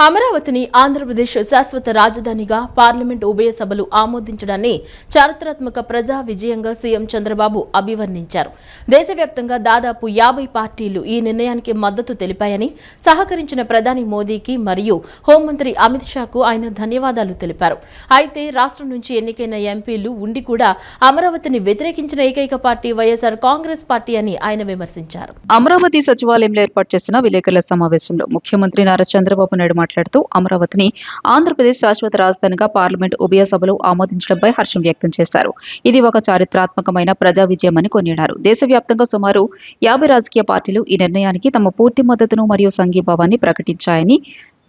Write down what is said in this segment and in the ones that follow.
అమరావతిని ఆంధ్రప్రదేశ్ శాశ్వత రాజధానిగా పార్లమెంట్ ఉభయ సభలు ఆమోదించడాన్ని చారిత్రాత్మక ప్రజా విజయంగా సీఎం చంద్రబాబు అభివర్ణించారు. దేశవ్యాప్తంగా దాదాపు 50 పార్టీలు ఈ నిర్ణయానికి మద్దతు తెలిపాయని, సహకరించిన ప్రధాని మోదీకి మరియు హోంమంత్రి అమిత్ షాకు ఆయన ధన్యవాదాలు తెలిపారు. అయితే రాష్ట్రం నుంచి ఎన్నికైన ఎంపీలు ఉండి కూడా అమరావతిని వ్యతిరేకించిన ఏకైక పార్టీ వైఎస్ఆర్ కాంగ్రెస్ పార్టీ అని ఆయన విమర్శించారు. అమరావతి సచివాలయంలో ఏర్పాటు చేసిన విలేకరుల సమావేశంలో ముఖ్యమంత్రి నారా చంద్రబాబు నాయుడు మాట్లాడుతూ అమరావతిని ఆంధ్రప్రదేశ్ శాశ్వత రాజధానిగా పార్లమెంట్ ఉభయ సభలు ఆమోదించడంపై హర్షం వ్యక్తం చేశారు. ఇది ఒక చారిత్రాత్మకమైన ప్రజా విజయమని కొనియాడారు. దేశవ్యాప్తంగా సుమారు 50 రాజకీయ పార్టీలు ఈ నిర్ణయానికి తమ పూర్తి మద్దతును మరియు సంఘీభావాన్ని ప్రకటించాయని,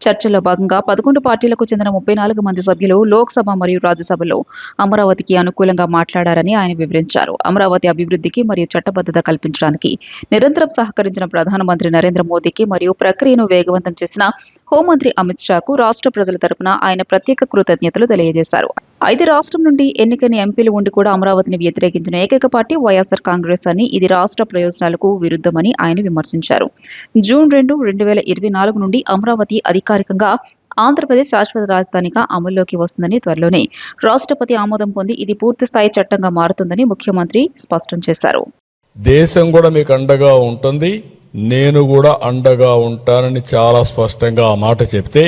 చర్చల్లో భాగంగా 11 పార్టీలకు చెందిన 34 మంది సభ్యులు లోక్సభ మరియు రాజ్యసభలో అమరావతికి అనుకూలంగా మాట్లాడారని ఆయన వివరించారు. అమరావతి అభివృద్ధికి మరియు చట్టబద్ధత కల్పించడానికి నిరంతరం సహకరించిన ప్రధానమంత్రి నరేంద్ర మోదీకి మరియు ప్రక్రియను వేగవంతం చేసిన హోంమంత్రి అమిత్ షాకు రాష్ట్ర ప్రజల తరపున ఆయన ప్రత్యేక కృతజ్ఞతలు తెలియజేశారు. అయితే రాష్ట్రం నుండి ఎన్నికైన ఎంపీలు ఉండి కూడా అమరావతిని వ్యతిరేకించిన ఏకైక పార్టీ వైఎస్ఆర్ కాంగ్రెస్ అని, ఇది రాష్ట్ర ప్రయోజనాలకు విరుద్ధమని ఆయన విమర్శించారు. జూన్ 2, 2024 నుండి అమరావతి అధికారికంగా ఆంధ్రప్రదేశ్ శాశ్వత రాజధానిగా అమల్లోకి వస్తుందని, త్వరలోనే రాష్ట్రపతి ఆమోదం పొంది ఇది పూర్తిస్థాయి చట్టంగా మారుతుందని ముఖ్యమంత్రి స్పష్టం చేశారు. దేశం కూడా మీకు అండగా ఉంటుంది, నేను కూడా అండగా ఉంటానని చాలా స్పష్టంగా ఆ మాట చెప్తే,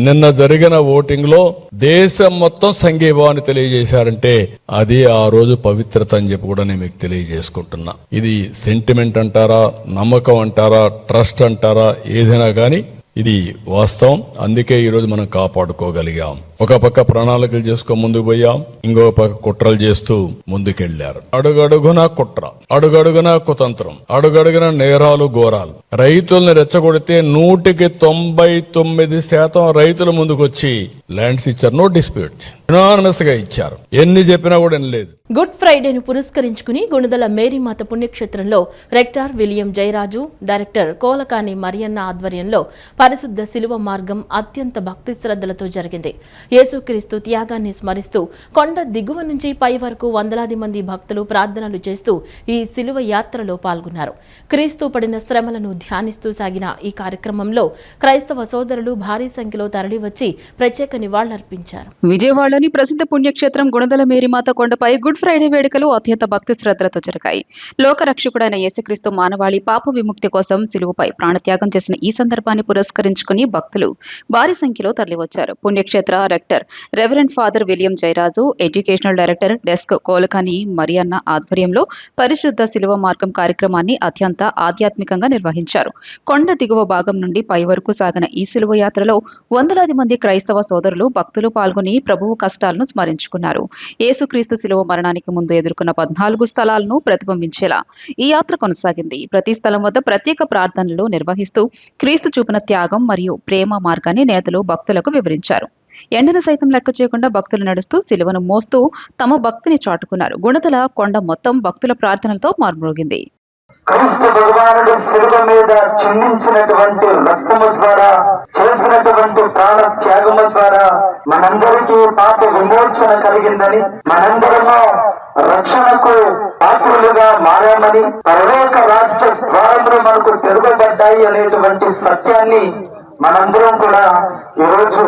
నిన్న జరిగిన ఓటింగ్ లో దేశం మొత్తం సంఘీభావాన్ని తెలియజేశారంటే అది ఆ రోజు పవిత్రత అని చెప్పి కూడా నేను మీకు తెలియజేసుకుంటున్నా. ఇది సెంటిమెంట్ అంటారా, నమ్మకం అంటారా, ట్రస్ట్ అంటారా, ఏదైనా కానీ ఇది వాస్తవం. అందుకే ఈరోజు మనం కాపాడుకోగలిగాం. ఒక పక్క ప్రణాళికలు చేసుకో ముందుకు పోయాం, ఇంకో పక్క కుట్రలు చేస్తూ ముందుకెళ్లారు. అడుగడుగునా కుట్ర, అడుగడుగునా కుతంత్రం, అడుగడుగున నేరాలు ఘోరాలు. రైతుల్ని రెచ్చగొడితే 199% రైతుల ముందుకొచ్చి ల్యాండ్స్ ఇచ్చారు. నో డిస్ప్యూట్, యునానిమస్ గా ఇచ్చారు. ఎన్ని చెప్పినా కూడా వినలేదు. గుడ్ ఫ్రైడేను పురస్కరించుకుని గుణదల మేరీమాత పుణ్యక్షేత్రంలో rector William Jayaraju, director Kolakani Marianna ఆధ్వర్యంలో పరిశుద్ధ శిలువ మార్గం అత్యంత భక్తి శ్రద్ధలతో జరిగింది. యేసుక్రీస్తు త్యాగాన్ని స్మరిస్తూ కొండ దిగువ నుంచి పై వరకు వందలాది మంది భక్తులు ప్రార్థనలు చేస్తూ ఈ శిలువ యాత్రలో పాల్గొన్నారు. క్రీస్తు పడిన శ్రమలను ధ్యానిస్తూ సాగిన ఈ కార్యక్రమంలో క్రైస్తవ సోదరులు భారీ సంఖ్యలో తరలివచ్చి ప్రత్యేక నివాళులర్పించారు. విజయవాడలోని ప్రసిద్ధ పుణ్యక్షేత్రం గుణదల మేరీమాత కొండపై గుడ్ ఫ్రైడే వేడుకలు అత్యంత భక్తి శ్రద్ధలతో జరిగాయి. లోకరక్షకుడైన యేసుక్రీస్తు మానవాళి పాప విముక్తి కోసం శిలువపై ప్రాణత్యాగం చేసిన ఈ సందర్భాన్ని పురస్కరించుకుని భక్తులు భారీ సంఖ్యలో తరలివచ్చారు. పుణ్యక్షేత్ర rector reverend father William Jayaraju, educational director desk Kolakani Marianna ఆధ్వర్యంలో పరిశుద్ధ శిలువ మార్గం కార్యక్రమాన్ని అత్యంత ఆధ్యాత్మికంగా నిర్వహించారు. కొండ దిగువ భాగం నుండి పై వరకు సాగిన ఈ శిలువ యాత్రలో వందలాది మంది క్రైస్తవ సోదరులు భక్తులు పాల్గొని ప్రభువు కష్టాలను స్మరించుకున్నారు. యేసుక్రీస్తు శిలువ మరణానికి ముందు ఎదుర్కొన్న 14 స్థలాలను ప్రతిబింబించేలా ఈ యాత్ర కొనసాగింది. ప్రతి స్థలం వద్ద ప్రత్యేక ప్రార్థనలు నిర్వహిస్తూ క్రీస్తు చూపిన త్యాగం మరియు ప్రేమ మార్గాన్ని నేతలు భక్తులకు వివరించారు. ఎండను సైతం లెక్క చేయకుండా భక్తులు నడుస్తూ శిలువను మోస్తూ తమ భక్తిని చాటుకున్నారు. గుణదల కొండ మొత్తం భక్తుల ప్రార్థనలతో మార్మోగింది. క్రీస్తు భగవానుడు శిలువ మీద చిందించినటువంటి రక్తము ద్వారా, చేసినటువంటి ప్రాణ త్యాగము ద్వారా మనందరికీ పాప విమోచన కలిగిందని, మనందరము రక్షణకు పాత్రులుగా మారామని, పరలోక రాజ్య ద్వారములు మనకు తెరవబడ్డాయి అనేటువంటి సత్యాన్ని మనందరం కూడా ఈరోజు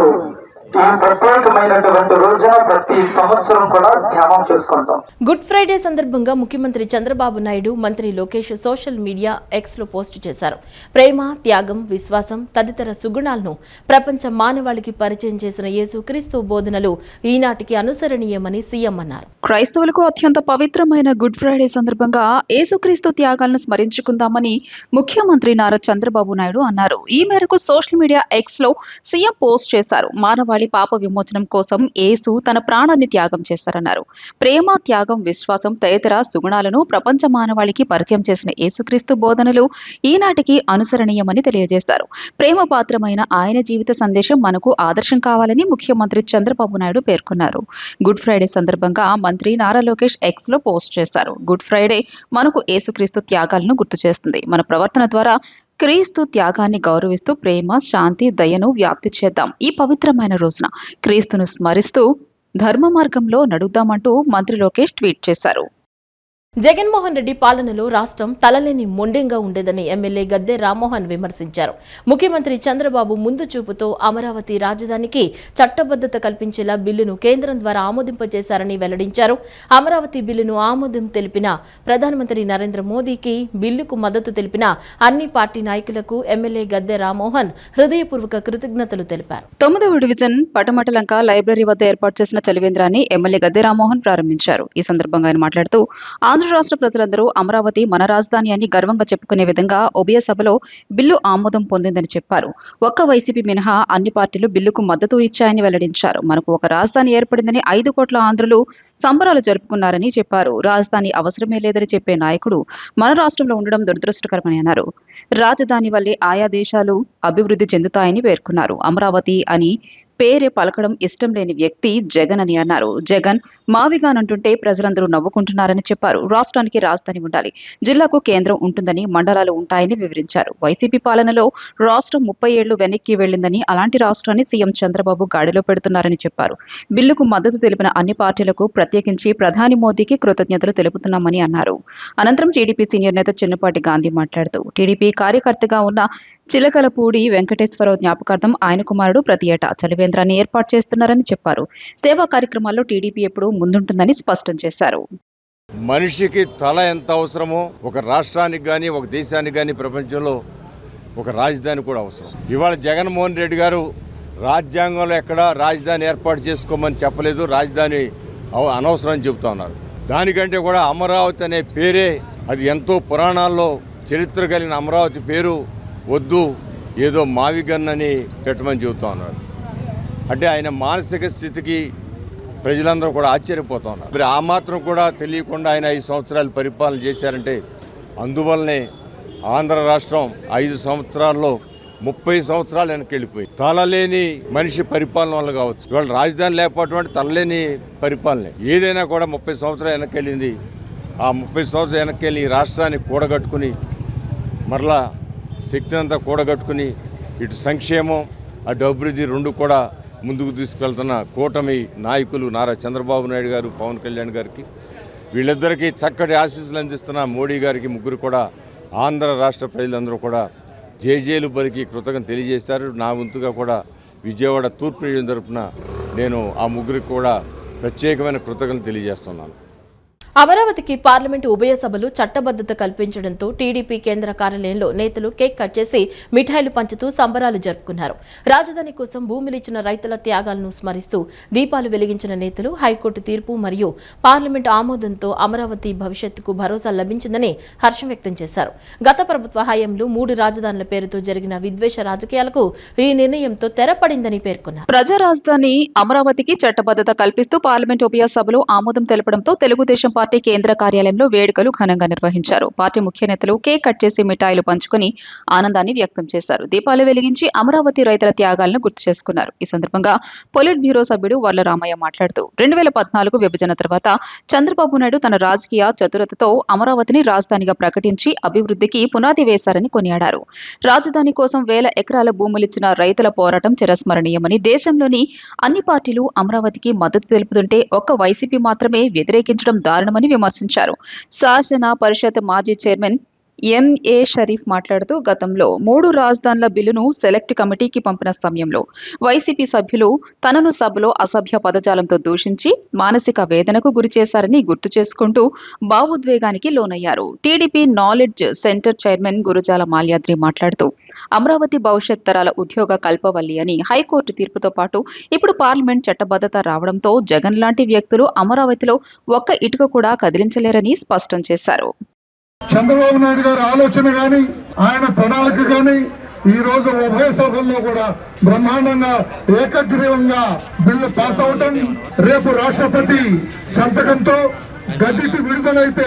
ఈ ప్రత్యేకమైనటువంటి రోజున ప్రతి సంవత్సరం కూడా ధ్యానం చేసుకుంటాం. గుడ్ ఫ్రైడే సందర్భంగా ముఖ్యమంత్రి చంద్రబాబు నాయుడు, మంత్రి లోకేష్ సోషల్ మీడియా ఎక్స్ లో పోస్ట్ చేశారు. ప్రేమ, త్యాగం, విశ్వాసం తదితర సుగుణాలను ప్రపంచ మానవాళికి పరిచయం చేసిన యేసుక్రీస్తు బోధనలు ఈనాటికి అనుసరణీయమని సీఎం అన్నారు. క్రైస్తవులకు అత్యంత పవిత్రమైన గుడ్ ఫ్రైడే సందర్భంగా యేసుక్రీస్తు త్యాగాలను స్మరించుకుందామని ముఖ్యమంత్రి నారా చంద్రబాబు నాయుడు అన్నారు. ఈ మేరకు సోషల్ మీడియా ఎక్స్ లో సీఎం పోస్ట్ చేశారు. మానవాళి పాప విమోచనం కోసం యేసు తన ప్రాణాన్ని త్యాగం చేశారన్నారు. ప్రేమ, త్యాగం, విశ్వాసం తదితర సుగుణాలను ప్రపంచ మానవాళికి పరిచయం చేసిన యేసుక్రీస్తు బోధనలు ఈనాటికి అనుసరణీయమని తెలియజేశారు. ప్రేమ పాత్రమైన ఆయన జీవిత సందేశం మనకు ఆదర్శం కావాలని ముఖ్యమంత్రి చంద్రబాబు నాయుడు పేర్కొన్నారు. గుడ్ ఫ్రైడే సందర్భంగా మంత్రి నారా లోకేష్ ఎక్స్ లో పోస్ట్ చేశారు. గుడ్ ఫ్రైడే మనకు యేసుక్రీస్తు త్యాగాలను గుర్తు చేస్తుంది. మన ప్రవర్తన ద్వారా క్రీస్తు త్యాగాన్ని గౌరవిస్తూ ప్రేమ, శాంతి, దయను వ్యాప్తి చేద్దాం. ఈ పవిత్రమైన రోజున క్రీస్తును స్మరిస్తూ ధర్మ మార్గంలో నడుద్దామంటూ మంత్రి లోకేష్ ట్వీట్ చేశారు. జగన్మోహన్ రెడ్డి పాలనలో రాష్ట్రం తలలేని మొండెంగా ఉండేదని ఎమ్మెల్యే గద్దె రామ్మోహన్ విమర్శించారు. ముఖ్యమంత్రి చంద్రబాబు ముందు చూపుతో అమరావతి రాజధానికి చట్టబద్ధత కల్పించేలా బిల్లును కేంద్రం ద్వారా ఆమోదింపజేశారని వెల్లడించారు. అమరావతి బిల్లును ఆమోదం తెలిపిన ప్రధానమంత్రి నరేంద్ర మోదీకి, బిల్లుకు మద్దతు తెలిపిన అన్ని పార్టీ నాయకులకు ఎమ్మెల్యే గద్దె రామ్మోహన్ హృదయపూర్వక కృతజ్ఞతలు తెలిపారు. 9వ డివిజన్ పటమటలంక లైబ్రరీ వద్ద ఏర్పాటు చేసిన చలివేంద్రాన్ని ఎమ్మెల్యే గద్దె రామ్మోహన్ ప్రారంభించారు. ఈ సందర్భంగా ఆయన మాట్లాడుతూ ఆంధ్ర రాష్ట్ర ప్రజలందరూ అమరావతి మన రాజధాని అని గర్వంగా చెప్పుకునే విధంగా ఉభయ సభలో బిల్లు ఆమోదం పొందిందని చెప్పారు. ఒక్క వైసీపీ మినహా అన్ని పార్టీలు బిల్లుకు మద్దతు ఇచ్చాయని వెల్లడించారు. మనకు ఒక రాజధాని ఏర్పడిందని 5 కోట్ల ఆంధ్రులు సంబరాలు జరుపుకున్నారని చెప్పారు. రాజధాని అవసరమే లేదని చెప్పే నాయకుడు మన రాష్ట్రంలో ఉండడం దురదృష్టకరమని అన్నారు. రాజధాని వల్లే ఆయా దేశాలు అభివృద్ధి చెందుతాయని పేర్కొన్నారు. అమరావతి అని పేరే పలకడం ఇష్టం లేని వ్యక్తి జగన్ అని అన్నారు. జగన్ మావిగానంటుంటే ప్రజలందరూ నవ్వుకుంటున్నారని చెప్పారు. రాష్ట్రానికి రాజధాని ఉండాలి, జిల్లాకు కేంద్రం ఉంటుందని, మండలాలు ఉంటాయని వివరించారు. వైసీపీ పాలనలో రాష్ట్రం 30 ఏళ్లు వెనక్కి వెళ్లిందని, అలాంటి రాష్ట్రాన్ని సీఎం చంద్రబాబు గాడిలో పెడుతున్నారని చెప్పారు. బిల్లుకు మద్దతు తెలిపిన అన్ని పార్టీలకు, ప్రత్యేకించి ప్రధాని మోదీకి కృతజ్ఞతలు తెలుపుతున్నామని అన్నారు. అనంతరం టీడీపీ సీనియర్ నేత చిన్నపాటి గాంధీ మాట్లాడుతూ టీడీపీ కార్యకర్తగా ఉన్న చిలకలపూడి వెంకటేశ్వరరావు జ్ఞాపకార్థం ఆయన కుమారుడు ప్రతి ఏటా చలివేంద్రాన్ని ఏర్పాటు చేస్తున్నారని చెప్పారు. సేవా కార్యక్రమాల్లో టీడీపీ ఎప్పుడూ ముందుంటుందని స్పష్టం చేశారు. మనిషికి తల ఎంత అవసరమో ఒక రాష్ట్రానికి కానీ, ఒక దేశానికి కానీ, ప్రపంచంలో ఒక రాజధాని కూడా అవసరం. ఇవాళ జగన్మోహన్ రెడ్డి గారు రాజ్యాంగంలో ఎక్కడా రాజధాని ఏర్పాటు చేసుకోమని చెప్పలేదు, రాజధాని అనవసరం అని చెబుతా ఉన్నారు. దానికంటే కూడా అమరావతి అనే పేరే, అది ఎంతో పురాణాల్లో చరిత్ర కలిగిన అమరావతి పేరు వద్దు, ఏదో మావిగన్నని పెట్టమని చెబుతా ఉన్నారు. అంటే ఆయన మానసిక స్థితికి ప్రజలందరూ కూడా ఆశ్చర్యపోతా ఉన్నారు. మరి ఆ మాత్రం కూడా తెలియకుండా ఆయన 5 సంవత్సరాలు పరిపాలన చేశారంటే అందువల్లనే ఆంధ్ర రాష్ట్రం 5 సంవత్సరాల్లో 30 సంవత్సరాలు వెనక్కి వెళ్ళిపోయి తలలేని మనిషి పరిపాలన వల్ల కావచ్చు. ఇవాళ రాజధాని లేకపోవడం తలలేని పరిపాలనే. ఏదైనా కూడా 30 సంవత్సరాలు వెనక్కి వెళ్ళింది. ఆ 30 సంవత్సరాలు వెనక్కి వెళ్ళి ఈ రాష్ట్రాన్ని కూడగట్టుకుని మరలా శక్తిని అంతా కూడగట్టుకుని ఇటు సంక్షేమం అటు అభివృద్ధి రెండు కూడా ముందుకు తీసుకెళ్తున్న కూటమి నాయకులు నారా చంద్రబాబు నాయుడు గారు, పవన్ కళ్యాణ్ గారికి, వీళ్ళిద్దరికీ చక్కటి ఆశీస్సులు అందిస్తున్న మోడీ గారికి ముగ్గురు కూడా ఆంధ్ర రాష్ట్ర ప్రజలందరూ కూడా జేజేలు పలికి కృతజ్ఞత తెలియజేశారు. నా వంతుగా కూడా విజయవాడ తూర్పు నియోజకవర్గం తరపున నేను ఆ ముగ్గురికి కూడా ప్రత్యేకమైన కృతజ్ఞతలు తెలియజేస్తున్నాను. అమరావతికి పార్లమెంటు ఉభయ సభలు చట్టబద్ధత కల్పించడంతో టీడీపీ కేంద్ర కార్యాలయంలో నేతలు కేక్ కట్ చేసి మిఠాయిలు పంచుతూ సంబరాలు జరుపుకున్నారు. రాజధాని కోసం భూమిలిచ్చిన రైతుల త్యాగాలను స్మరిస్తూ దీపాలు వెలిగించిన నేతలు హైకోర్టు తీర్పు మరియు పార్లమెంటు ఆమోదంతో అమరావతి భవిష్యత్తుకు భరోసా లభించిందని హర్షం వ్యక్తం చేశారు. గత ప్రభుత్వ హయాంలో 3 రాజధానుల పేరుతో జరిగిన విద్వేష రాజకీయాలకు ఈ నిర్ణయంతో తెరపడిందని పేర్కొన్నారు. ప్రజా రాజధాని అమరావతికి చట్టబద్ధత కల్పిస్తూ పార్లమెంటు ఉభయ సభలు ఆమోదం తెలపడంతో తెలుగుదేశం పార్టీ కేంద్ర కార్యాలయంలో వేడుకలు ఘనంగా నిర్వహించారు. పార్టీ ముఖ్య నేతలు కేక్ కట్ చేసి మిఠాయిలు పంచుకుని ఆనందాన్ని వ్యక్తం చేశారు. దీపాలు వెలిగించి అమరావతి రైతుల త్యాగాలను గుర్తు చేసుకున్నారు. ఈ సందర్భంగా పొలిట్ బ్యూరో సభ్యుడు వర్ల రామయ్య మాట్లాడుతూ 2014 విభజన తర్వాత చంద్రబాబు నాయుడు తన రాజకీయ చతురతతో అమరావతిని రాజధానిగా ప్రకటించి అభివృద్ధికి పునాది వేశారని కొనియాడారు. రాజధాని కోసం 1000 ఎకరాల భూములిచ్చిన రైతుల పోరాటం చిరస్మరణీయమని, దేశంలోని అన్ని పార్టీలు అమరావతికి మద్దతు తెలుపుతుంటే ఒక్క వైసీపీ మాత్రమే వ్యతిరేకించడం దారుణమని విమర్శించారు. శాసన పరిషత్ మాజీ చైర్మన్ ఎంఏ షరీఫ్ మాట్లాడుతూ గతంలో 3 రాజధానుల బిల్లును సెలెక్ట్ కమిటీకి పంపిన సమయంలో వైసీపీ సభ్యులు తనను సభలో అసభ్య పదజాలంతో దూషించి మానసిక వేదనకు గురి చేశారని గుర్తు చేసుకుంటూ భావోద్వేగానికి లోనయ్యారు. TDP knowledge centre chairman Gurajala Malyadri మాట్లాడుతూ అమరావతి భవిష్యత్ తరాల ఉద్యోగ కల్పవల్లి అని, హైకోర్టు తీర్పుతో పాటు ఇప్పుడు పార్లమెంట్ చట్టబద్ధత రావడంతో జగన్ లాంటి వ్యక్తులు అమరావతిలో ఒక్క ఇటుక కూడా కదిలించలేరని స్పష్టం చేశారు. చంద్రబాబు నాయుడు గారి ఆలోచన గాని, ఆయన ప్రణాళిక గాని ఈ రోజు ఉభయ సభల్లో కూడా బ్రహ్మాండంగా ఏకగ్రీవంగా బిల్లు పాస్ అవటం, రేపు రాష్ట్రపతి సంతకంతో గజెట్ విడుదలైతే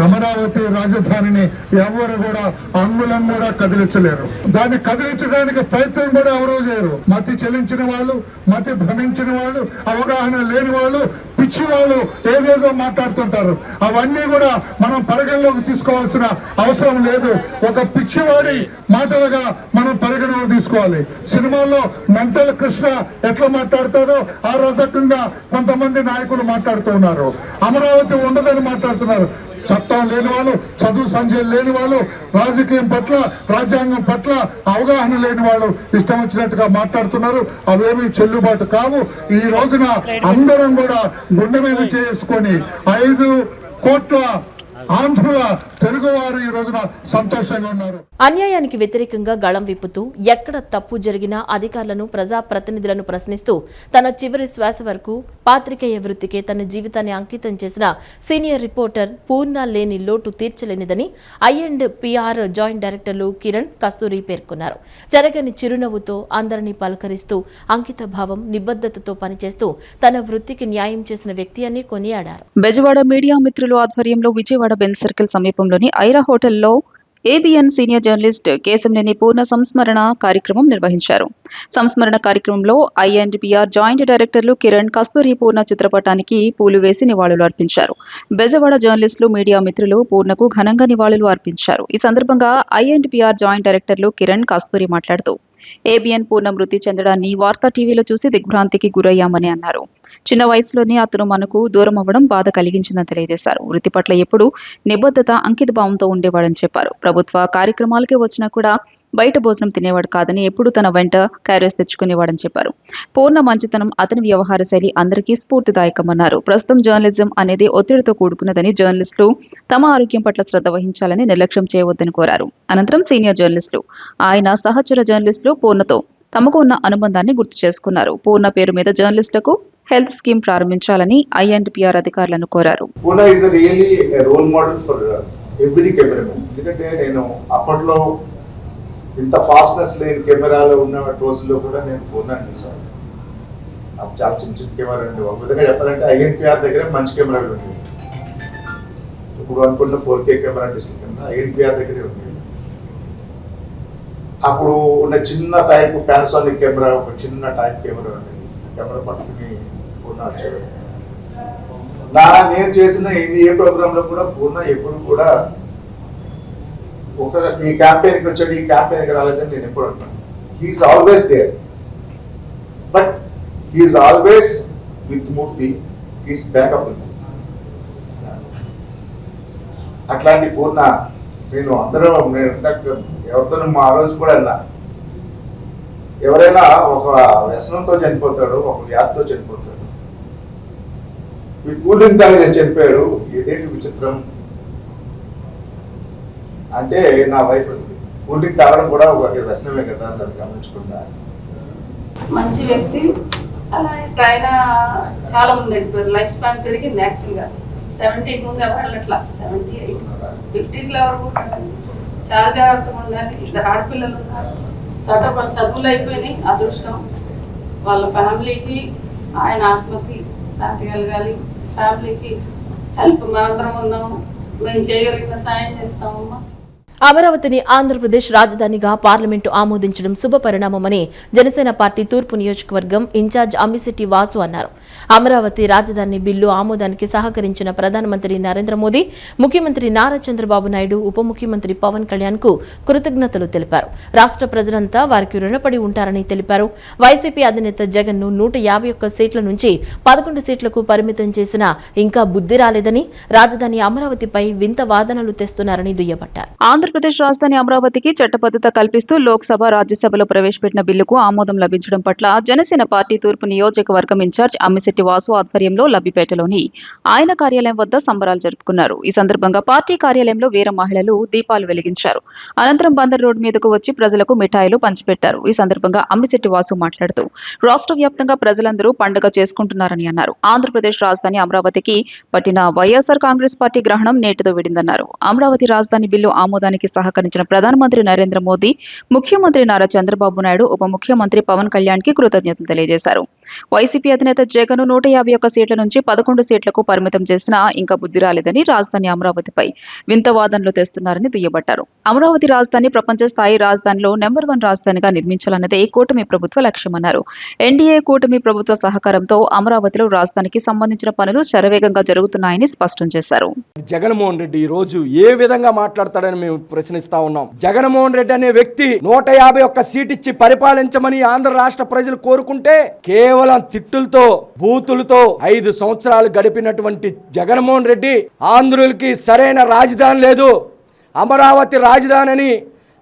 అమరావతి రాజధానిని ఎవరు కూడా అంగుళం కూడా కదిలించలేరు. దాన్ని కదిలించడానికి ప్రయత్నం కూడా ఎవరూ చేయరు. మతి చెల్లించిన వాళ్ళు, మతి భ్రమించిన వాళ్ళు, అవగాహన లేని వాళ్ళు, పిచ్చి వాళ్ళు ఏదేదో మాట్లాడుతుంటారు. అవన్నీ కూడా మనం పరిగణలోకి తీసుకోవాల్సిన అవసరం లేదు. ఒక పిచ్చివాడి మాటలుగా మనం పరిగణలోకి తీసుకోవాలి. సినిమాల్లో మెంటల్ కృష్ణ ఎట్లా మాట్లాడతారో ఆ రకంగా కొంతమంది నాయకులు మాట్లాడుతూ ఉన్నారు. అమరావతి ఉండదని మాట్లాడుతున్నారు. చట్టం లేని వాళ్ళు, చదువు సంచయం లేని వాళ్ళు, రాజకీయం పట్ల రాజ్యాంగం పట్ల అవగాహన లేని వాళ్ళు ఇష్టం వచ్చినట్టుగా మాట్లాడుతున్నారు. అవేమీ చెల్లుబాటు కావు. ఈ రోజున అందరం కూడా గుండె మీద చేసుకొని 5 కోట్ల ఆంధ్రుల తెలుగువారు ఈ రోజున సంతోషంగా ఉన్నారు. అన్యాయానికి వ్యతిరేకంగా గళం విప్పుతూ ఎక్కడ తప్పు జరిగినా అధికారులను, ప్రజాప్రతినిధులను ప్రశ్నిస్తూ తన చివరి శ్వాస వరకు పాత్రికేయ వృత్తికే తన జీవితాన్ని అంకితం చేసిన సీనియర్ రిపోర్టర్ పూర్ణ లేని లోటు తీర్చలేనిదని I&PR జాయింట్ డైరెక్టర్లు కిరణ్, కస్తూరి పేర్కొన్నారు. జరగని చిరునవ్వుతో అందరినీ పలకరిస్తూ అంకిత భావం, నిబద్ధతతో పనిచేస్తూ తన వృత్తికి న్యాయం చేసిన వ్యక్తి అని కొనియాడారు. బెజవాడ మీడియా మిత్రులు ఆధ్వర్యంలో విజయవాడ బెంజ్ సర్కిల్ సమీపంలోని ఐరా హోటల్లో ABN సీనియర్ జర్నలిస్ట్ కేశంనేని పూర్ణ సంస్మరణ కార్యక్రమం నిర్వహించారు. సంస్మరణ కార్యక్రమంలో I&PR జాయింట్ డైరెక్టర్లు కిరణ్, కస్తూరి పూర్ణ చిత్రపటానికి పూలు వేసి నివాళులు అర్పించారు. బెజవాడ జర్నలిస్టులు, మీడియా మిత్రులు పూర్ణకు ఘనంగా నివాళులు అర్పించారు. ఈ సందర్భంగా I&PR జాయింట్ డైరెక్టర్లు కిరణ్, కస్తూరి మాట్లాడుతూ ABN పూర్ణ మృతి చెందడాన్ని వార్తా టీవీలో చూసి దిగ్భ్రాంతికి గురయ్యామని అన్నారు. చిన్న వయసులోనే అతను మనకు దూరం అవ్వడం బాధ కలిగించిందని తెలియజేశారు. వృత్తి పట్ల ఎప్పుడూ నిబద్ధత, అంకిత భావంతో ఉండేవాడని చెప్పారు. ప్రభుత్వ కార్యక్రమాలకే వచ్చినా కూడా బయట భోజనం తినేవాడు కాదని, ఎప్పుడు తన వెంట క్యారేజ్ తెచ్చుకునేవాడని చెప్పారు. పూర్ణ మంచితనం, అతని వ్యవహార శైలి అందరికీ స్ఫూర్తిదాయకమన్నారు. ప్రస్తుతం జర్నలిజం అనేది ఒత్తిడితో కూడుకున్నదని, జర్నలిస్టులు తమ ఆరోగ్యం పట్ల శ్రద్ధ వహించాలని, నిర్లక్ష్యం చేయవద్దని కోరారు. అనంతరం సీనియర్ జర్నలిస్టులు, ఆయన సహచర జర్నలిస్టులు పూర్ణతో తమకు ఉన్న అనుబంధాన్ని గుర్తు చేసుకున్నారు. పూర్ణ పేరు మీద జర్నలిస్టులకు హెల్త్ స్కీమ్ ప్రారంభించాలని I&PR అధికారులను కోరారు. Purna is really role model for every cameraman. ఎందుకంటే నేను అప్పట్లో ఇంత ఫాస్ట్నెస్ లేని కెమెరాలో ఉన్న రోజుల్లో కూడా నేను పూర్ణాన్ని చూసాను. చాలా చిన్న చిన్న కెమెరా ఉండేవి. ఒక విధంగా చెప్పాలంటే I&PR దగ్గర మంచి కెమెరాలు ఉండేవి. ఇప్పుడు అనుకున్న 4K camera, digital camera I&PR దగ్గరే ఉండేవి. అప్పుడు ఉన్న చిన్న టైప్ పానాసోనిక్ కెమెరా, ఒక చిన్న టైప్ కెమెరా ఉండేది. కెమెరా పట్టుకుని పూర్ణ వచ్చాడు. నేను చేసిన ఏ ప్రోగ్రామ్ లో కూడా పూర్ణ ఎప్పుడు కూడా ఒక ఈ క్యాంపెయిన్కి వచ్చాడు, ఈ క్యాంపెయిన్కి రాలేదని నేను ఎప్పుడు అంటాను. He's always there, but he's always with Murthy, he's backup with Murthy. అట్లాంటి పూర్ణ నేను ఎవరితో ఆ రోజు కూడా అన్నా, ఎవరైనా ఒక వ్యసనంతో చనిపోతాడు, ఒక వ్యాధితో చనిపోతాడు. మీ కూల్ డ్రింక్ తాగి చనిపోయాడు, ఇదేంటి విచిత్రం అంటే, నా వైఫ్ కూల్ డ్రింక్ తాగడం కూడా ఒక వ్యసనమే కదా, దాన్ని గమనించుకుంటా. మంచి వ్యక్తి. అలా ఆయన చాలా మంది అయిపోయారు. లైఫ్ స్పాన్ పెరిగింది. యాక్చువల్గా 70కి ముందు ఎవరు అట్లా 78, 50s లో ఎవరు కూడా చాలా జాగ్రత్తగా ఉండాలి. 2 ఆడపిల్లలు ఉన్నారు. వాళ్ళ చదువులు అయిపోయినాయి. అదృష్టం వాళ్ళ ఫ్యామిలీకి, ఆయన ఆత్మకి శాంతి కలగాలి. ఫ్యామిలీకి హెల్ప్ మనందరం ఉన్నాము, మేము చేయగలిగిన సాయం చేస్తామమ్మా. అమరావతిని ఆంధ్రప్రదేశ్ రాజధానిగా పార్లమెంటు ఆమోదించడం శుభపరిణామమని జనసేన పార్టీ తూర్పు నియోజకవర్గం ఇన్ఛార్జ్ అమ్మిశెట్టి వాసు అన్నారు. అమరావతి రాజధాని బిల్లు ఆమోదానికి సహకరించిన ప్రధానమంత్రి నరేంద్ర మోదీ, ముఖ్యమంత్రి నారా చంద్రబాబు నాయుడు, ఉప ముఖ్యమంత్రి పవన్ కళ్యాణ్ కు కృతజ్ఞతలు తెలిపారు. రాష్ట్ర ప్రజలంతా వారికి రుణపడి ఉంటారని తెలిపారు. వైసీపీ అధినేత జగన్ ను 151 సీట్ల నుంచి 11 సీట్లకు పరిమితం చేసినా ఇంకా బుద్ధి రాలేదని, రాజధాని అమరావతిపై వింత వాదనలు తెస్తున్నారని దుయ్యబట్టారు. ఆంధ్రప్రదేశ్ రాజధాని అమరావతికి చట్టబద్ధత కల్పిస్తూ లోక్సభ, రాజ్యసభలో ప్రవేశపెట్టిన బిల్లుకు ఆమోదం లభించడం పట్ల జనసేన పార్టీ తూర్పు నియోజకవర్గం ఇన్ఛార్జ్ అమ్మిశెట్టి వాసు ఆధ్వర్యంలో లబ్బిపేటలోని ఆయన కార్యాలయం వద్ద సంబరాలు జరుపుకున్నారు. ఈ సందర్భంగా పార్టీ కార్యాలయంలో వీర మహిళలు దీపాలు వెలిగించారు. అనంతరం బందర్ రోడ్ మీదకు వచ్చి ప్రజలకు మిఠాయిలు పంచిపెట్టారు. ఈ సందర్భంగా అమ్మిశెట్టి వాసు మాట్లాడుతూ రాష్ట్ర వ్యాప్తంగా ప్రజలందరూ పండుగ చేసుకుంటున్నారని అన్నారు. ఆంధ్రప్రదేశ్ రాజధాని అమరావతికి పట్టిన వైఎస్ఆర్ కాంగ్రెస్ పార్టీ గ్రహణం నేటితో విడిందన్నారు. అమరావతి రాజధాని బిల్లు ఆమోదానికి సహకరించిన ప్రధానమంత్రి నరేంద్ర మోదీ, ముఖ్యమంత్రి నారా చంద్రబాబు నాయుడు, ఉప ముఖ్యమంత్రి పవన్ కళ్యాణ్ కి కృతజ్ఞతలు తెలియజేశారు. వైసీపీ అధినేత జగన్ 151 సీట్ల నుంచి 11 సీట్లకు పరిమితం చేసినా ఇంకా బుద్ధి రాలేదని, రాజధాని అమరావతిపై వింత వాదనలు తెస్తున్నారని దుయ్యబట్టారు. అమరావతి రాజధాని ప్రపంచ స్థాయి రాజధానిలో నెంబర్ 1 రాజధానిగా నిర్మించాలన్నదే కూటమి ప్రభుత్వ లక్ష్యమన్నారు. ఎన్డీఏ కూటమి ప్రభుత్వ సహకారంతో అమరావతిలో రాజధానికి సంబంధించిన పనులు శరవేగంగా జరుగుతున్నాయని స్పష్టం చేశారు. జగన్మోహన్ రెడ్డి ఈ రోజు ఏ విధంగా మాట్లాడతాడని మేము ప్రశ్నిస్తా ఉన్నాం. జగన్మోహన్ రెడ్డి అనే వ్యక్తి 151 సీట్ ఇచ్చి పరిపాలించమని ఆంధ్ర రాష్ట్ర ప్రజలు కోరుకుంటే కేవలం కేవలం తిట్టులతో బూతులతో 5 సంవత్సరాలు గడిపినటువంటి జగన్మోహన్ రెడ్డి ఆంధ్రులకి సరైన రాజధాని లేదు, అమరావతి రాజధాని అని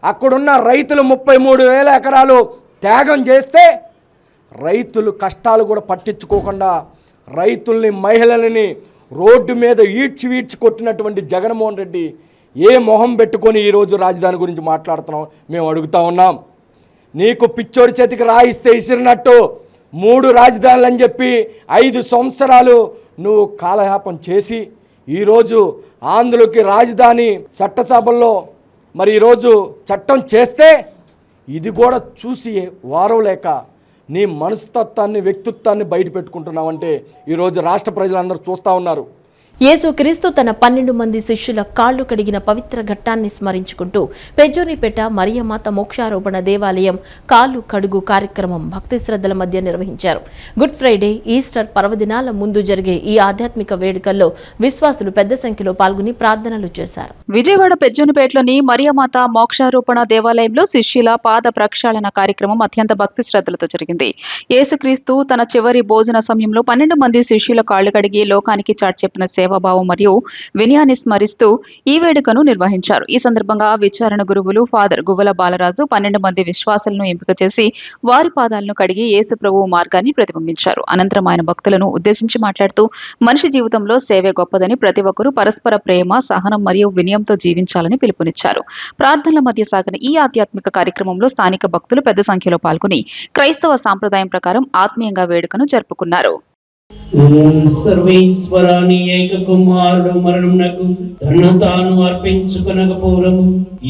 అక్కడున్న రైతులు 33,000 ఎకరాలు త్యాగం చేస్తే రైతులు కష్టాలు కూడా పట్టించుకోకుండా రైతుల్ని మహిళలని రోడ్డు మీద ఈడ్చి కొట్టినటువంటి జగన్మోహన్ రెడ్డి ఏ మొహం పెట్టుకొని ఈరోజు రాజధాని గురించి మాట్లాడుతున్నాం మేము అడుగుతా ఉన్నాం. నీకు పిచ్చోడి చేతికి రాయిస్తే ఇసిరినట్టు 3 రాజధానులు అని చెప్పి 5 సంవత్సరాలు నువ్వు కాలయాపన చేసి ఈరోజు ఆంధ్రులకి రాజధాని చట్టసభల్లో మరి ఈరోజు చట్టం చేస్తే ఇది కూడా చూసి వారం లేక నీ మనస్తత్వాన్ని వ్యక్తిత్వాన్ని బయట పెట్టుకుంటున్నావంటే ఈరోజు రాష్ట్ర ప్రజలందరూ చూస్తూ ఉన్నారు. యేసుక్రీస్తు తన 12 మంది శిష్యుల కాళ్లు కడిగిన పవిత్ర ఘట్టాన్ని స్మరించుకుంటూ పెజ్జోనిపేట మరియమాత మోక్షారోపణ దేవాలయం కాళ్లు కడుగు కార్యక్రమం భక్తి శ్రద్ధల మధ్య నిర్వహించారు. గుడ్ ఫ్రైడే, ఈస్టర్ పర్వదినాల ముందు జరిగే ఈ ఆధ్యాత్మిక వేడుకల్లో విశ్వాసులు పెద్ద సంఖ్యలో పాల్గొని ప్రార్థనలు చేశారు. విజయవాడ పెజ్జోనిపేటలోని మరియమాత మోక్షారోపణ దేవాలయంలో శిష్యుల పాద ప్రక్షాళన కార్యక్రమం అత్యంత భక్తి శ్రద్ధలతో జరిగింది. యేసుక్రీస్తు తన చివరి భోజన సమయంలో 12 మంది శిష్యుల కాళ్లు కడిగి లోకానికి చాటి చెప్పిన సేవాభావం మరియు వినయాన్ని స్మరిస్తూ ఈ వేడుకను నిర్వహించారు. ఈ సందర్భంగా విచారణ గురువులు ఫాదర్ గువ్వల బాలరాజు 12 మంది విశ్వాసులను ఎంపిక చేసి వారి పాదాలను కడిగి యేసు ప్రభువు మార్గాన్ని ప్రతిబింబించారు. అనంతరం ఆయన భక్తులను ఉద్దేశించి మాట్లాడుతూ మనిషి జీవితంలో సేవే గొప్పదని, ప్రతి ఒక్కరూ పరస్పర ప్రేమ, సహనం మరియు వినయంతో జీవించాలని పిలుపునిచ్చారు. ప్రార్థనల మధ్య సాగిన ఈ ఆధ్యాత్మిక కార్యక్రమంలో స్థానిక భక్తులు పెద్ద సంఖ్యలో పాల్గొని క్రైస్తవ సాంప్రదాయం ప్రకారం ఆత్మీయంగా వేడుకను జరుపుకున్నారు. సర్వేశ్వరాని ఏక కుమారుడు మరణమునకు తన్ను తాను అర్పించుకొనక పూర్వము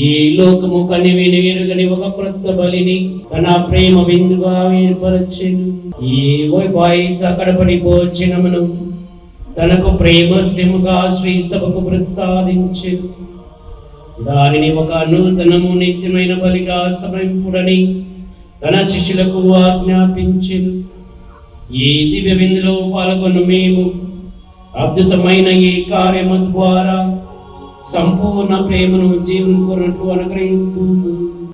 ఈ లోకము కనివిని ఎరుగని ఒక క్రొత్త బలిని తన ప్రేమ విందుగా ఏర్పరచెను. ఈ వైవాహిక కడపడి భోజనమును తనకు ప్రేమగా శ్రీ సభకు ప్రసాదించెను. దానిని ఒక నూతనము నిత్యమైన బలిగా సమర్పింపుడని తన శిష్యులకు ఆజ్ఞాపించెను. ఈ దివ్య విందులో పాల్గొన్న మేము అద్భుతమైన ఈ కార్యము ద్వారా సంపూర్ణ ప్రేమను జీవనకు అనుగ్రహించు.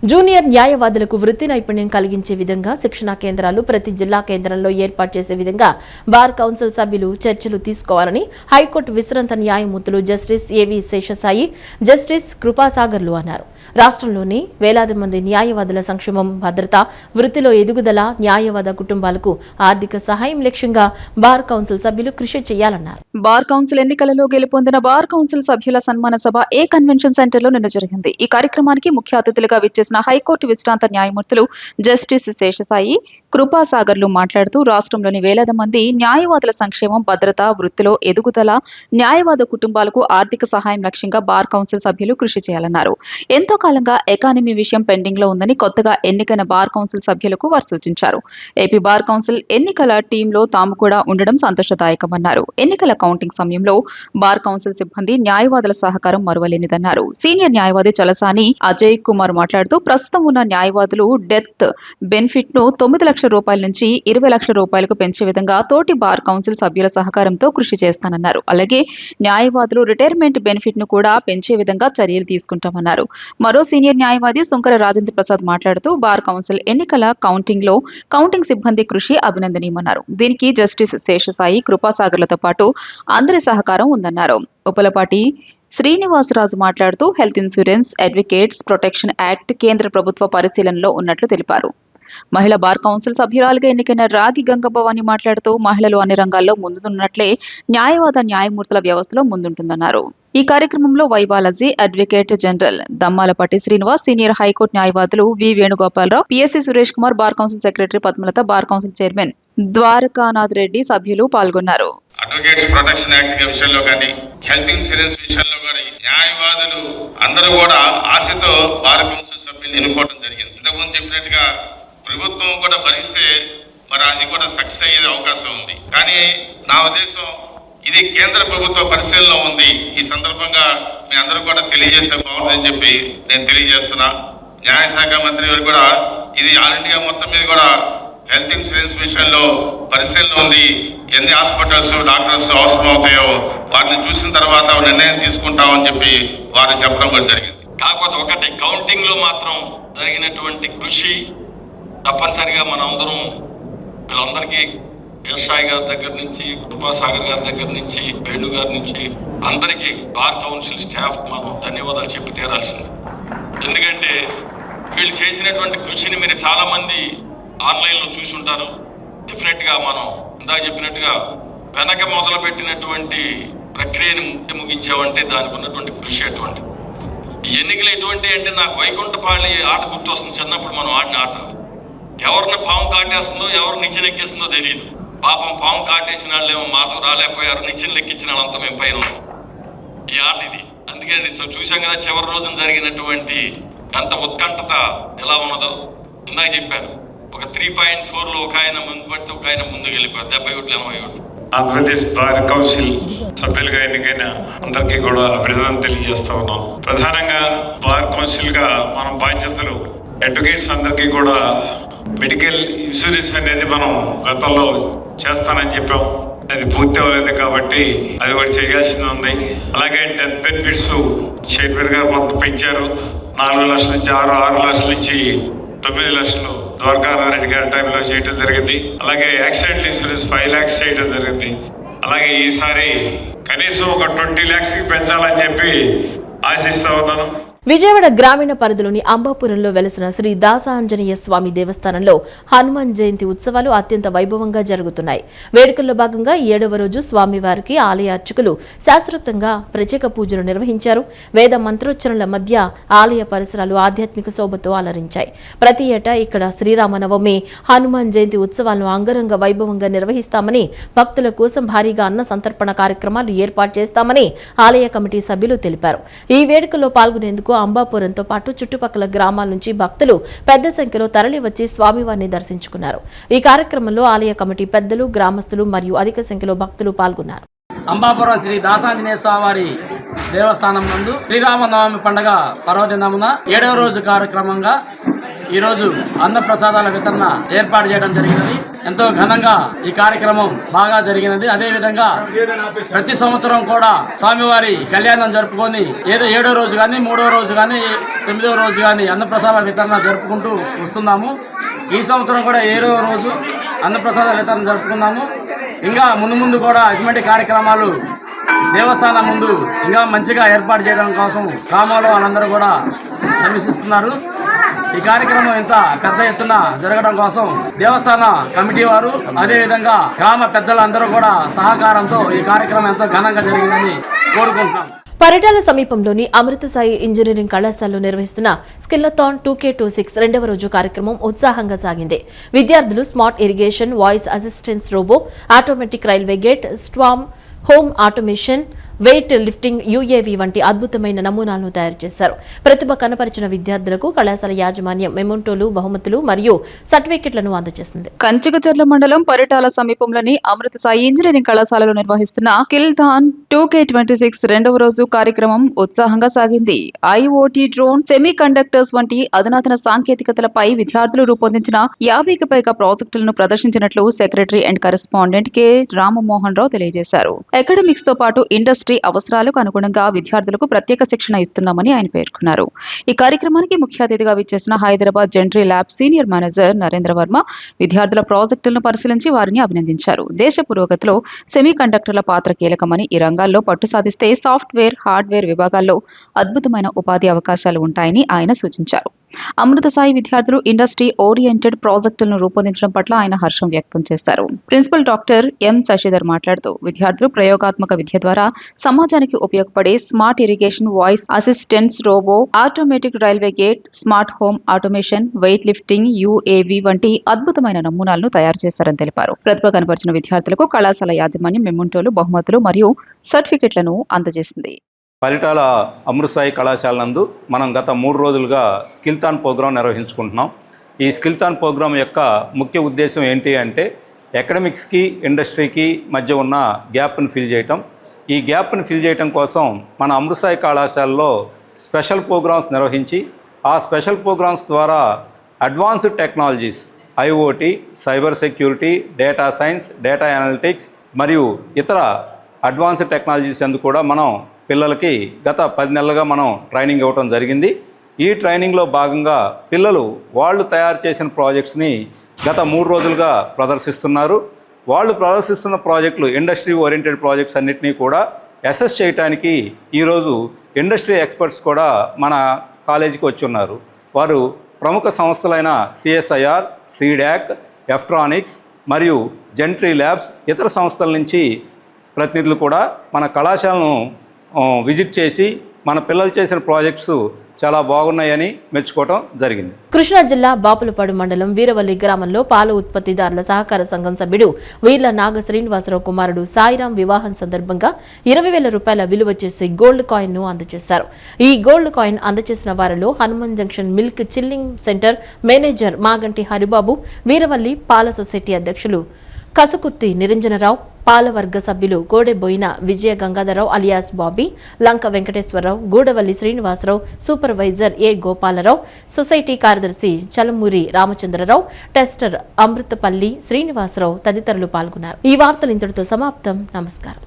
జూనియర్ న్యాయవాదులకు వృత్తి నైపుణ్యం కలిగించే విధంగా శిక్షణా కేంద్రాలు ప్రతి జిల్లా కేంద్రంలో ఏర్పాటు చేసే విధంగా బార్ కౌన్సిల్ సభ్యులు చర్చలు తీసుకోవాలని హైకోర్టు విశ్రాంత న్యాయమూర్తులు జస్టిస్ ఏవి శేషసాయి, జస్టిస్ కృపాసాగర్లు అన్నారు. రాష్ట్రంలోని వేలాది మంది న్యాయవాదుల సంక్షేమం, భద్రత, వృత్తిలో ఎదుగుదల, న్యాయవాద కుటుంబాలకు ఆర్థిక సహాయం లక్ష్యంగా బార్ కౌన్సిల్ సభ్యులు కృషి చేయాలన్నారు. బార్ కౌన్సిల్ ఎన్నికలలో గెలుపొందిన బార్ కౌన్సిల్ సభ్యుల సన్మాన సభ ఏ కన్వెన్షన్ సెంటర్ లో నిన్న జరిగింది. ఈ కార్యక్రమానికి ముఖ్య అతిథులుగా విచ్చేసిన హైకోర్టు విశ్రాంత న్యాయమూర్తులు జస్టిస్ శేషసాయి, కృపాసాగర్లు మాట్లాడుతూ రాష్ట్రంలోని వేలాది మంది న్యాయవాదుల సంక్షేమం, భద్రత, వృత్తిలో ఎదుగుదల, న్యాయవాద కుటుంబాలకు ఆర్థిక సహాయం లక్ష్యంగా బార్ కౌన్సిల్ సభ్యులు కృషి చేయాలన్నారు. ఎంతో కాలంగా ఎకానమీ విషయం పెండింగ్ లో ఉందని కొత్తగా ఎన్నికైన బార్ కౌన్సిల్ సభ్యులకు వారు సూచించారు. ఏపీ బార్ కౌన్సిల్ ఎన్నికల టీంలో తాము కూడా ఉండడం సంతోషదాయకమన్నారు. ఎన్నికల కౌంటింగ్ సమయంలో బార్ కౌన్సిల్ సిబ్బంది న్యాయవాదుల సహకారం మరువలేనిదన్నారు. సీనియర్ న్యాయవాది చలసాని అజయ్ కుమార్ మాట్లాడుతూ ప్రస్తుతం ఉన్న న్యాయవాదులు డెత్ బెనిఫిట్ ను 9 లక్షల రూపాయల నుంచి 20 లక్షల రూపాయలకు పెంచే విధంగా తోటి బార్ కౌన్సిల్ సభ్యుల సహకారంతో కృషి చేస్తానన్నారు. అలాగే న్యాయవాదులు రిటైర్మెంట్ బెనిఫిట్ ను కూడా పెంచే విధంగా చర్యలు తీసుకుంటామన్నారు. మరో సీనియర్ న్యాయవాది సుంకర రాజేంద్ర ప్రసాద్ మాట్లాడుతూ బార్ కౌన్సిల్ ఎన్నికల కౌంటింగ్ సిబ్బంది కృషి అభినందనీయమన్నారు. దీనికి జస్టిస్ శేషసాయి, కృపాసాగర్లతో పాటు అందరి సహకారం ఉందన్నారు. ఉపలపాటి శ్రీనివాసరాజు మాట్లాడుతూ health insurance advocates protection act కేంద్ర ప్రభుత్వ పరిశీలనలో ఉన్నట్లు తెలిపారు. మహిళా బార్ కౌన్సిల్ సభ్యురాలుగా ఎన్నికైన రాగి గంగభవాని మాట్లాడుతూ మహిళలు అన్ని రంగాల్లో ముందున్నట్లే న్యాయమూర్తుల వ్యవస్థలో ముందుంటుందన్నారు. ఈ కార్యక్రమంలో వైబాలజీ advocate general Dammalapati Srinivas, senior high court న్యాయవాదులు V Venugopalarao, PSC Suresh Kumar, bar council secretary Padmalatha, bar council chairman Dwarakanath Reddy సభ్యులు పాల్గొన్నారు. అడ్వకేట్స్ ప్రొటెక్షన్ యాక్ట్ విషయంలో కానీ, హెల్త్ ఇన్సూరెన్స్ విషయంలో కానీ న్యాయవాదులు అందరూ కూడా ఆశతో బార్ కౌన్సిల్ సభ్యులు ఎన్నుకోవడం జరిగింది. ఇంతకుముందు చెప్పినట్టుగా ప్రభుత్వం కూడా భరిస్తే మరి అది కూడా సక్సెస్ అయ్యే అవకాశం ఉంది. కానీ నా ఉద్దేశం ఇది కేంద్ర ప్రభుత్వ పరిశీలనలో ఉంది. ఈ సందర్భంగా మీ అందరూ కూడా తెలియజేస్తే బాగుంటుందని చెప్పి నేను తెలియజేస్తున్నా. న్యాయశాఖ మంత్రి గారు కూడా ఇది ఆల్ ఇండియా మొత్తం మీద కూడా హెల్త్ ఇన్సూరెన్స్ విషయంలో పరిశీలన ఉంది. ఎన్ని హాస్పిటల్స్, డాక్టర్స్ అవసరం అవుతాయో వారిని చూసిన తర్వాత నిర్ణయం తీసుకుంటామని చెప్పి వారు చెప్పడం కూడా జరిగింది. కాకపోతే ఒకటి, కౌంటింగ్ లో మాత్రం జరిగినటువంటి కృషి తప్పనిసరిగా మనం అందరం వీళ్ళందరికీ వ్యవసాయ గారి దగ్గర నుంచి, కృపాసాగర్ గారి దగ్గర నుంచి, వేణు గారి నుంచి అందరికీ బార్ కౌన్సిల్ స్టాఫ్ మనం ధన్యవాదాలు చెప్పి తీరాల్సింది. ఎందుకంటే వీళ్ళు చేసినటువంటి కృషిని మీరు చాలా మంది ఆన్లైన్లో చూసి ఉంటారు. డెఫినెట్గా మనం ఇందాక చెప్పినట్టుగా వెనక మొదలు పెట్టినటువంటి ప్రక్రియను ముగించామంటే దానికి ఉన్నటువంటి కృషి అటువంటి. ఎన్నికలు ఎటువంటి అంటే నాకు వైకుంఠపాళి ఆట గుర్తొస్తుంది. చిన్నప్పుడు మనం ఆడిన ఆట. ఎవరిని పాము కాటేస్తుందో, ఎవరు నిచ్చెన ఎక్కిస్తుందో తెలియదు. పాపం పాము కాటేసిన వాళ్ళు ఏమో మాతో రాలేకపోయారు, నిచ్చెనలు ఎక్కించిన వాళ్ళంతా మేము పైన ఈ ఆట ఇది. అందుకని చూసాం కదా చివరి రోజున జరిగినటువంటి అంత ఉత్కంఠత ఎలా ఉన్నదో. ఇందాక చెప్పారు, ఒక 3.4లో ఒక ఆయన ముందు పడితే ఒక ఆయన ముందుకు వెళ్ళిపోయారు. 70 ఓట్లు 80 ఓట్లు. ఆంధ్రప్రదేశ్ బార్ కౌన్సిల్ సభ్యులుగా ఎన్నికైన అందరికీ కూడా అభినందనలు తెలియజేస్తా ఉన్నాం. ప్రధానంగా బార్ కౌన్సిల్ గా మనం బాధ్యతలు అడ్వకేట్స్ అందరికీ కూడా మెడికల్ ఇన్సూరెన్స్ అనేది మనం గతంలో చేస్తానని చెప్పాం. అది పూర్తి అవ్వలేదు కాబట్టి అది కూడా చేయాల్సింది ఉంది. అలాగే డెత్ బెనిఫిట్స్ చైర్మన్ గారు మొత్తం పెంచారు. 4 లక్షల నుంచి 6 లక్షల నుంచి 9 లక్షలు ద్వారకానాథరెడ్డి గారి టైంలో చేయడం జరిగింది. అలాగే యాక్సిడెంట్ ఇన్సూరెన్స్ 5 lakhs చేయడం జరిగింది. అలాగే ఈసారి కనీసం ఒక 20 lakhsకి పెంచాలని చెప్పి ఆశిస్తా ఉన్నాను. విజయవాడ గ్రామీణ పరిధిలోని అంబాపురంలో వెలసిన శ్రీ దాసాంజనేయ స్వామి దేవస్థానంలో హనుమాన్ జయంతి ఉత్సవాలు అత్యంత వైభవంగా జరుగుతున్నాయి. వేడుకల్లో భాగంగా 7వ రోజు స్వామివారికి ఆలయ అర్చకులు శాస్త్రోక్తంగా ప్రత్యేక పూజలు నిర్వహించారు. వేద మంత్రోచ్చరణల మధ్య ఆలయ పరిసరాలు ఆధ్యాత్మిక శోభతో అలరించాయి. ప్రతి ఏటా ఇక్కడ శ్రీరామనవమి, హనుమాన్ జయంతి ఉత్సవాలను అంగరంగ వైభవంగా నిర్వహిస్తామని, భక్తుల కోసం భారీగా అన్న సంతర్పణ కార్యక్రమాలు ఏర్పాటు చేస్తామని ఆలయ కమిటీ సభ్యులు తెలిపారు. ఈ వేడుకల్లో పాల్గొనేందుకు అంబాపురంతో పాటు చుట్టుపక్కల గ్రామాల నుంచి భక్తులు పెద్ద సంఖ్యలో తరలివచ్చి స్వామివారిని దర్శించుకున్నారు. ఈ కార్యక్రమంలో ఆలయ కమిటీ పెద్దలు, గ్రామస్తులు మరియు అధిక సంఖ్యలో భక్తులు పాల్గొన్నారు. అంబాపురం శ్రీ దాసాంజనేయ స్వామివారి దేవస్థానం నందు శ్రీరామనవమి పండుగ పర్వదినమున 7వ రోజు కార్యక్రమంగా ఈరోజు అన్నప్రసాదాల వితరణ ఏర్పాటు చేయడం జరిగినది. ఎంతో ఘనంగా ఈ కార్యక్రమం బాగా జరిగినది. అదేవిధంగా ప్రతి సంవత్సరం కూడా స్వామివారి కళ్యాణం జరుపుకొని ఏదో 7వ రోజు కానీ, 3వ రోజు కానీ, 9వ రోజు కానీ అన్నప్రసాదాల వితరణ జరుపుకుంటూ వస్తున్నాము. ఈ సంవత్సరం కూడా 7వ రోజు అన్నప్రసాదాల వితరణ జరుపుకున్నాము. ఇంకా ముందు కూడా ఇటువంటి కార్యక్రమాలు దేవస్థానం ముందు ఇంకా మంచిగా ఏర్పాటు చేయడం కోసం గ్రామంలో వాళ్ళందరూ కూడా సమీక్షిస్తున్నారు. ఈ కార్యక్రమం ఇంత పెద్ద ఎత్తున జరగడం కోసం దేవస్థాన కమిటీ వారు, అదేవిధంగా గ్రామ పెద్దలందరూ కూడా సహకారంతో ఈ కార్యక్రమం ఎంతో ఘనంగా జరిగిందని కోరుకుంటున్నాం. పరిటాల సమీపంలోని అమృతసాయి ఇంజనీరింగ్ కళాశాలలో నిర్వహిస్తున్న స్కిల్లథాన్ 2K26 2వ రోజు కార్యక్రమం ఉత్సాహంగా సాగింది. విద్యార్థులు smart irrigation, voice assistance robo, automatic railway gate, smart home automation, weight lifting UAV వంటి అద్భుతమైన నమూనాలను తయారు చేశారు. ప్రతిభ కనపరిచిన విద్యార్థులకు కళాశాల యాజమాన్యం మెమోంటోలు, బహుమతులు మరియు సర్టిఫికెట్లను అందజేసింది. కంచికచర్ల మండలం పరిటాల సమీపంలోని అమృతసాయి ఇంజనీరింగ్ కళాశాలలో నిర్వహిస్తున్న స్కిల్లథాన్ 2K26 2వ రోజు కార్యక్రమం ఉత్సాహంగా సాగింది. ఐఓటీ, డ్రోన్, సెమీ కండక్టర్స్ వంటి అధునాతన సాంకేతికతలపై విద్యార్థులు రూపొందించిన 50కి పైగా ప్రాజెక్టులను ప్రదర్శించినట్లు secretary and correspondent K Ramamohan Rao తెలియజేశారు. అకాడమిక్స్ తో పాటు ఇండస్ట్రీ అవసరాలకు అనుగుణంగా విద్యార్థులకు ప్రత్యేక శిక్షణ ఇస్తున్నామని ఆయన పేర్కొన్నారు. ఈ కార్యక్రమానికి ముఖ్య అతిథిగా విచ్చేసిన Hyderabad gentry lab senior manager Narendra Varma విద్యార్థుల ప్రాజెక్టులను పరిశీలించి వారిని అభినందించారు. దేశ పురోగతిలో సెమీ కండక్టర్ల పాత్ర కీలకమని, ఈ రంగాల్లో పట్టు సాధిస్తే సాఫ్ట్వేర్, హార్డ్వేర్ విభాగాల్లో అద్భుతమైన ఉపాధి అవకాశాలు ఉంటాయని ఆయన సూచించారు. అమృతసాయి విద్యార్థులు ఇండస్ట్రీ ఓరియంటెడ్ ప్రాజెక్టులను రూపొందించడం పట్ల ఆయన హర్షం వ్యక్తం చేశారు. ప్రిన్సిపల్ డాక్టర్ ఎం శశిధర్ మాట్లాడుతూ విద్యార్థులు ప్రయోగాత్మక విద్య ద్వారా సమాజానికి ఉపయోగపడే smart irrigation, voice assistance robo, automatic railway gate, smart home automation, weight lifting UAV వంటి అద్భుతమైన నమూనాలను తయారు చేశారని తెలిపారు. ప్రతిభ కనపరిచిన విద్యార్థులకు కళాశాల యాజమాన్యం మెమోంటోలు, బహుమతులు మరియు సర్టిఫికెట్లను అందజేసింది. పరిటాల అమృతసాయి కళాశాల నందు మనం గత 3 రోజులుగా స్కిల్థాన్ ప్రోగ్రాం నిర్వహించుకుంటున్నాం. ఈ స్కిల్థాన్ ప్రోగ్రాం యొక్క ముఖ్య ఉద్దేశం ఏంటి అంటే అకాడమిక్స్కి, ఇండస్ట్రీకి మధ్య ఉన్న గ్యాప్ను ఫిల్ చేయటం. ఈ గ్యాప్ను ఫిల్ చేయటం కోసం మన అమృతసాయి కళాశాలలో స్పెషల్ ప్రోగ్రామ్స్ నిర్వహించి ఆ స్పెషల్ ప్రోగ్రామ్స్ ద్వారా advanced technologies, IoT, cyber security, data science, data analytics మరియు ఇతర అడ్వాన్స్డ్ టెక్నాలజీస్ అందుకు కూడా మనం పిల్లలకి గత 10 నెలలుగా మనం ట్రైనింగ్ ఇవ్వటం జరిగింది. ఈ ట్రైనింగ్లో భాగంగా పిల్లలు వాళ్ళు తయారు చేసిన ప్రాజెక్ట్స్ని గత 3 రోజులుగా ప్రదర్శిస్తున్నారు. వాళ్ళు ప్రదర్శిస్తున్న ప్రాజెక్టులు ఇండస్ట్రీ ఓరియంటెడ్ ప్రాజెక్ట్స్ అన్నిటినీ కూడా అసెస్ చేయడానికి ఈరోజు ఇండస్ట్రీ ఎక్స్పర్ట్స్ కూడా మన కాలేజీకి వచ్చి ఉన్నారు. వారు ప్రముఖ సంస్థలైన CSIR, CDAC, ఎఫ్ట్రానిక్స్ మరియు జెంట్రీ ల్యాబ్స్ ఇతర సంస్థల నుంచి ప్రతినిధులు కూడా మన కళాశాలను విజిట్ చేసి మన పిల్లలు చేసిన ప్రాజెక్ట్స్ చాలా బాగున్నాయని మెచ్చుకోవడం జరిగింది. కృష్ణా జిల్లా బాపులపాడు మండలం వీరవల్లి గ్రామంలో పాల ఉత్పత్తిదారుల సహకార సంఘం సభ్యుడు వీర్ల నాగ శ్రీనివాసరావు కుమారుడు సాయిరాం వివాహం సందర్భంగా 20,000 రూపాయల విలువ చేసే గోల్డ్ కాయిన్ ను అందజేశారు. ఈ గోల్డ్ కాయిన్ అందజేసిన వారిలో Hanuman junction milk chilling centre manager Maganti Haribabu, Veeravalli పాల సొసైటీ అధ్యక్షులు కసుకుర్తి నిరంజనరావు, పాలవర్గ సభ్యులు కోడెబోయిన విజయ గంగాధరరావు అలియాస్ బాబీ, లంక వెంకటేశ్వరరావు, గూడవల్లి శ్రీనివాసరావు, సూపర్వైజర్ ఏ గోపాలరావు, సొసైటీ కార్యదర్శి చలమూరి రామచంద్రరావు, టెస్టర్ అమృతపల్లి శ్రీనివాసరావు తదితరులు పాల్గొన్నారు. ఈ వార్తలు ఇంతటితో సమాప్తం. నమస్కారం.